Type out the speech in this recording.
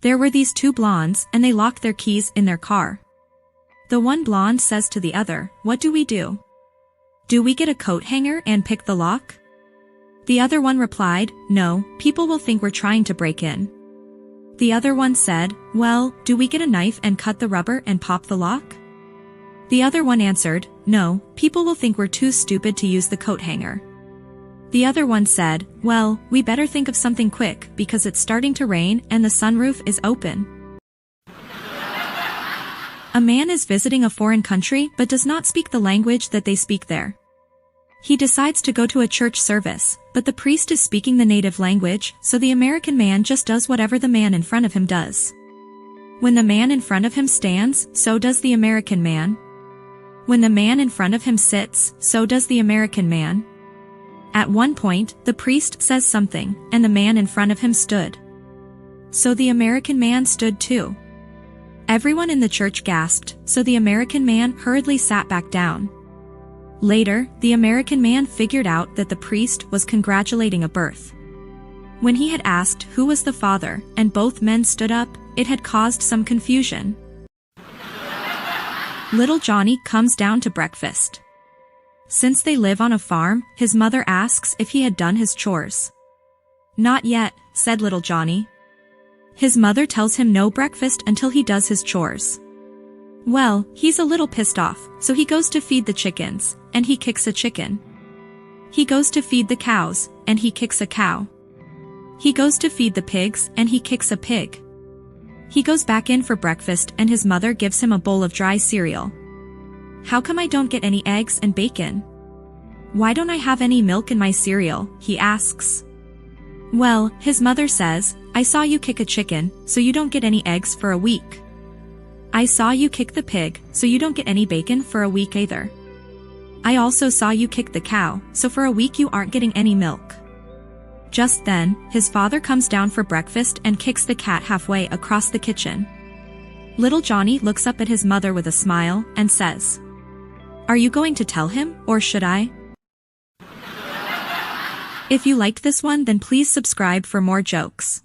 There were these two blondes and they locked their keys in their car. The one blonde says to the other, "What do we do? Do we get a coat hanger and pick the lock?" The other one replied, "No, people will think we're trying to break in." The other one said, "Well, do we get a knife and cut the rubber and pop the lock?" The other one answered, "No, people will think we're too stupid to use the coat hanger." The other one said, "Well, we better think of something quick because it's starting to rain and the sunroof is open." A man is visiting a foreign country but does not speak the language that they speak there. He decides to go to a church service, but the priest is speaking the native language, so the American man just does whatever the man in front of him does. When the man in front of him stands, so does the American man. When the man in front of him sits, so does the American man. At one point, the priest says something, and the man in front of him stood. So the American man stood too. Everyone in the church gasped, so the American man hurriedly sat back down. Later, the American man figured out that the priest was congratulating a birth. When he had asked who was the father, and both men stood up, it had caused some confusion. Little Johnny comes down to breakfast. Since they live on a farm, his mother asks if he had done his chores. "Not yet," said little Johnny. His mother tells him no breakfast until he does his chores. Well, he's a little pissed off, so he goes to feed the chickens, and he kicks a chicken. He goes to feed the cows, and he kicks a cow. He goes to feed the pigs, and he kicks a pig. He goes back in for breakfast and his mother gives him a bowl of dry cereal. "How come I don't get any eggs and bacon? Why don't I have any milk in my cereal?" he asks. Well, his mother says, "I saw you kick a chicken, so you don't get any eggs for a week. I saw you kick the pig, so you don't get any bacon for a week either. I also saw you kick the cow, so for a week you aren't getting any milk." Just then, his father comes down for breakfast and kicks the cat halfway across the kitchen. Little Johnny looks up at his mother with a smile and says, "Are you going to tell him, or should I?" If you liked this one, then please subscribe for more jokes.